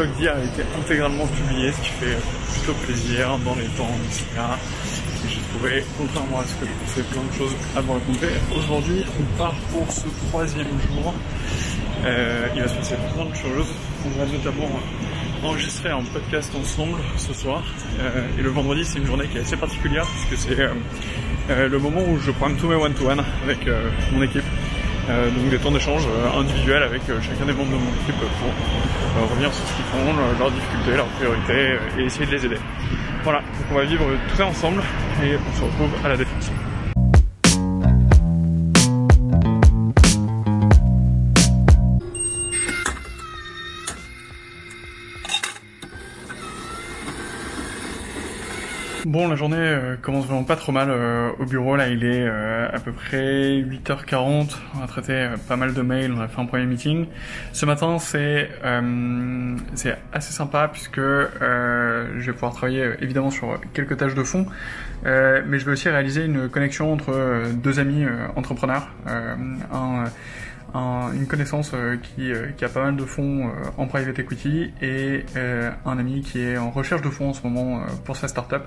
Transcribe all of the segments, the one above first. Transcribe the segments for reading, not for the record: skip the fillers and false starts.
vlog d'hier a été intégralement publié, ce qui fait plutôt plaisir dans les temps, etc. Et j'ai trouvé, contrairement à ce que je pensais, plein de choses à vous raconter. Aujourd'hui, on part pour ce 3e jour. Il va se passer plein de choses. On va notamment enregistrer un podcast ensemble ce soir. Et le vendredi, c'est une journée qui est assez particulière puisque c'est le moment où je prends tous mes one-to-one avec mon équipe. Donc des temps d'échange individuels avec chacun des membres de mon équipe pour revenir sur ce qu'ils font, leurs difficultés, leurs priorités et essayer de les aider. Voilà, donc on va vivre tout ça ensemble et on se retrouve à la Défense. Bon, la journée commence vraiment pas trop mal au bureau. Là, il est à peu près 8h40. On a traité pas mal de mails, on a fait un premier meeting. Ce matin, c'est assez sympa puisque je vais pouvoir travailler évidemment sur quelques tâches de fond, mais je vais aussi réaliser une connexion entre deux amis entrepreneurs. Une connaissance qui a pas mal de fonds en private equity et un ami qui est en recherche de fonds en ce moment pour sa startup.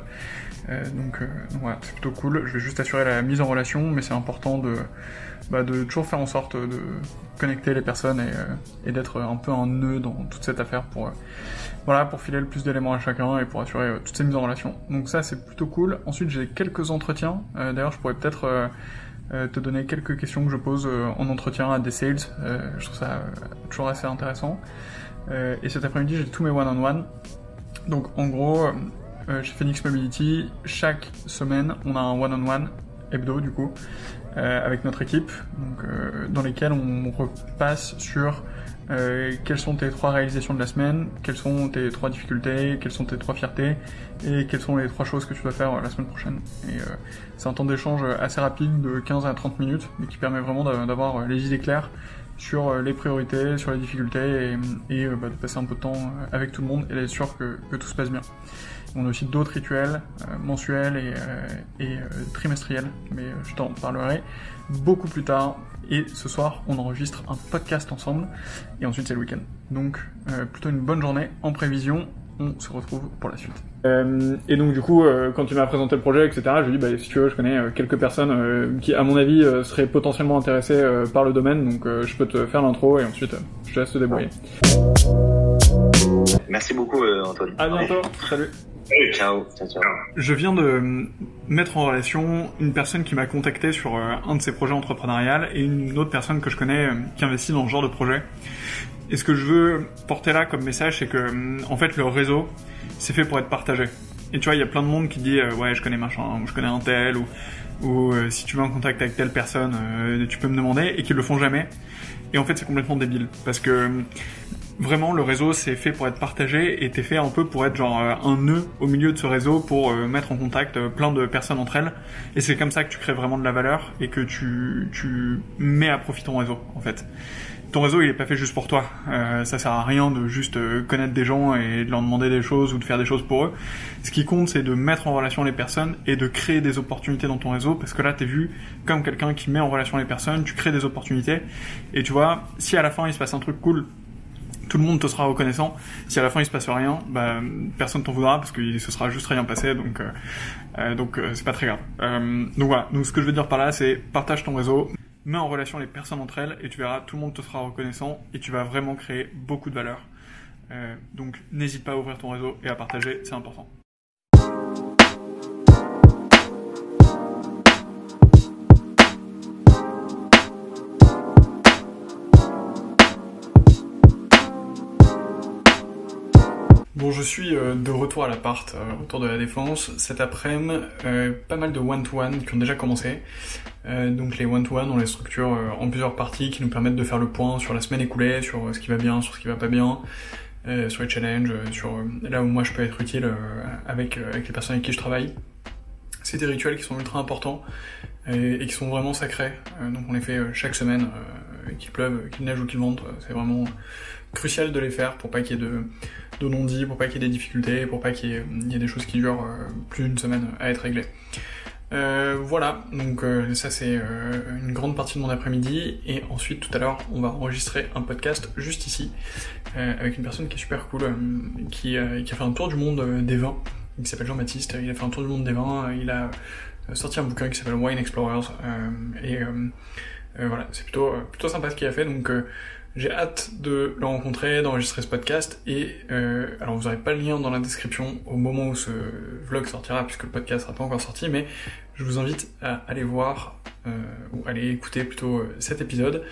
Donc voilà, c'est plutôt cool. Je vais juste assurer la mise en relation, mais c'est important de toujours faire en sorte de connecter les personnes et d'être un peu un nœud dans toute cette affaire pour filer le plus d'éléments à chacun et pour assurer toutes ces mises en relation. Donc ça, c'est plutôt cool. Ensuite, j'ai quelques entretiens. D'ailleurs, je pourrais peut-être te donner quelques questions que je pose en entretien à des sales. Je trouve ça toujours assez intéressant. Et cet après-midi, j'ai tous mes one-on-one. Donc en gros, chez Phoenix Mobility, chaque semaine, on a un one-on-one hebdo du coup, avec notre équipe, donc, dans lesquels on repasse sur quelles sont tes 3 réalisations de la semaine, quelles sont tes 3 difficultés, quelles sont tes 3 fiertés, et quelles sont les 3 choses que tu dois faire la semaine prochaine. Et c'est un temps d'échange assez rapide de 15 à 30 minutes, mais qui permet vraiment d'avoir les idées claires sur les priorités, sur les difficultés, et de passer un peu de temps avec tout le monde et d'être sûr que tout se passe bien. On a aussi d'autres rituels mensuels et trimestriels, mais je t'en parlerai beaucoup plus tard. Et ce soir, on enregistre un podcast ensemble, et ensuite c'est le week-end. Donc plutôt une bonne journée en prévision. On se retrouve pour la suite. Et donc du coup, quand tu m'as présenté le projet, etc., je lui ai dit, si tu veux, je connais quelques personnes qui, à mon avis, seraient potentiellement intéressées par le domaine, donc je peux te faire l'intro et ensuite je te laisse te débrouiller. Merci beaucoup, Antoine. À bientôt. Salut. Ciao. Je viens de mettre en relation une personne qui m'a contacté sur un de ses projets entrepreneuriales et une autre personne que je connais qui investit dans ce genre de projet. Et ce que je veux porter là comme message, c'est que en fait le réseau, c'est fait pour être partagé. Et tu vois, il y a plein de monde qui dit ouais, je connais machin, ou je connais un tel, ou si tu veux en contact avec telle personne, tu peux me demander, et qui le font jamais. Et en fait, c'est complètement débile, parce que vraiment, le réseau, c'est fait pour être partagé, et t'es fait un peu pour être genre un nœud au milieu de ce réseau pour mettre en contact plein de personnes entre elles. Et c'est comme ça que tu crées vraiment de la valeur et que tu mets à profit ton réseau, en fait. Ton réseau, il est pas fait juste pour toi. Ça sert à rien de juste connaître des gens et de leur demander des choses ou de faire des choses pour eux. Ce qui compte, c'est de mettre en relation les personnes et de créer des opportunités dans ton réseau, parce que là, t'es vu comme quelqu'un qui met en relation les personnes, tu crées des opportunités. Et tu vois, si à la fin, il se passe un truc cool, tout le monde te sera reconnaissant. Si à la fin il se passe rien, personne t'en voudra parce que ce sera juste rien passé, donc c'est pas très grave. Donc voilà. Donc ce que je veux dire par là, c'est partage ton réseau, mets en relation les personnes entre elles et tu verras, tout le monde te sera reconnaissant et tu vas vraiment créer beaucoup de valeur. Donc n'hésite pas à ouvrir ton réseau et à partager, c'est important. Bon, je suis de retour à l'appart, autour de la Défense. Cet après-midi, pas mal de one-to-one qui ont déjà commencé. Donc les one-to-one, on les structure en plusieurs parties qui nous permettent de faire le point sur la semaine écoulée, sur ce qui va bien, sur ce qui va pas bien, sur les challenges, sur là où moi je peux être utile avec les personnes avec qui je travaille. C'est des rituels qui sont ultra importants et qui sont vraiment sacrés. Donc on les fait chaque semaine, qu'il pleuve, qu'il neige ou qu'il vente. C'est vraiment crucial de les faire pour pas qu'il y ait de non-dits, pour pas qu'il y ait des difficultés, pour pas qu'il y ait des choses qui durent plus d'une semaine à être réglées. Voilà, donc ça c'est une grande partie de mon après-midi, et ensuite tout à l'heure on va enregistrer un podcast juste ici avec une personne qui est super cool, qui a fait un tour du monde des vins, qui s'appelle Jean-Baptiste. Il a fait un tour du monde des vins, il a sorti un bouquin qui s'appelle Wine Explorers, voilà, c'est plutôt sympa ce qu'il a fait, donc j'ai hâte de le rencontrer, d'enregistrer ce podcast, et alors vous n'aurez pas le lien dans la description au moment où ce vlog sortira, puisque le podcast sera pas encore sorti, mais je vous invite à aller voir, ou aller écouter plutôt cet épisode,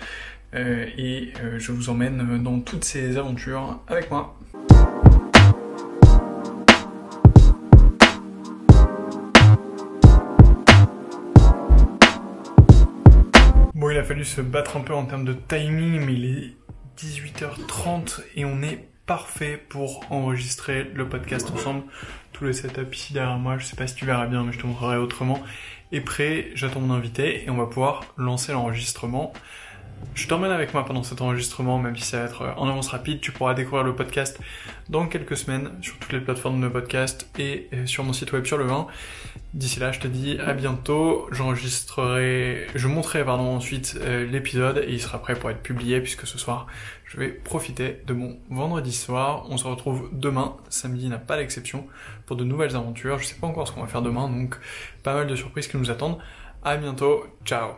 et je vous emmène dans toutes ces aventures avec moi. Bon, il a fallu se battre un peu en termes de timing, mais il est 18h30 et on est parfait pour enregistrer le podcast ensemble. Tout le setup ici derrière moi, je sais pas si tu verras bien, mais je te montrerai autrement, est prêt. J'attends mon invité et on va pouvoir lancer l'enregistrement. Je t'emmène avec moi pendant cet enregistrement, même si ça va être en avance rapide. Tu pourras découvrir le podcast dans quelques semaines sur toutes les plateformes de podcast et sur mon site web sur le vin. D'ici là, je te dis à bientôt. Je montrerai ensuite l'épisode, et il sera prêt pour être publié, puisque ce soir, je vais profiter de mon vendredi soir. On se retrouve demain, samedi n'a pas d'exception, pour de nouvelles aventures. Je sais pas encore ce qu'on va faire demain, donc pas mal de surprises qui nous attendent. À bientôt, ciao.